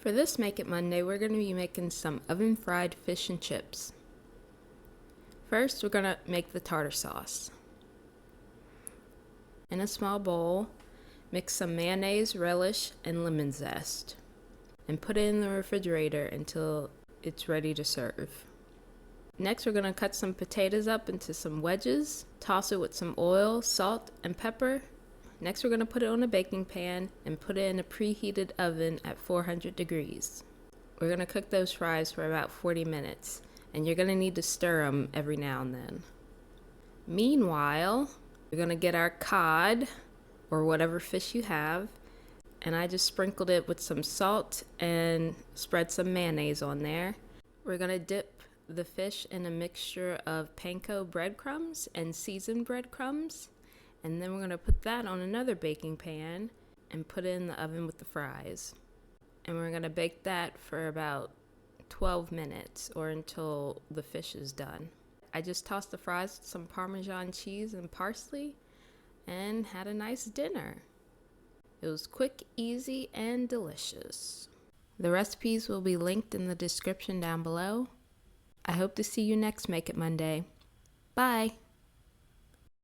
For this Make It Monday, we're going to be making some oven-fried fish and chips. First, we're going to make the tartar sauce. In a small bowl, mix some mayonnaise, relish, and lemon zest, and put it in the refrigerator until it's ready to serve. Next, we're going to cut some potatoes up into some wedges, toss it with some oil, salt, and pepper. Next, we're going to put it on a baking pan and put it in a preheated oven at 400 degrees. We're going to cook those fries for about 40 minutes, and you're going to need to stir them every now and then. Meanwhile, we're going to get our cod, or whatever fish you have, and I just sprinkled it with some salt and spread some mayonnaise on there. We're going to dip the fish in a mixture of panko breadcrumbs and seasoned breadcrumbs. And then we're going to put that on another baking pan and put it in the oven with the fries. And we're going to bake that for about 12 minutes or until the fish is done. I just tossed the fries with some Parmesan cheese and parsley and had a nice dinner. It was quick, easy, and delicious. The recipes will be linked in the description down below. I hope to see you next Make It Monday. Bye!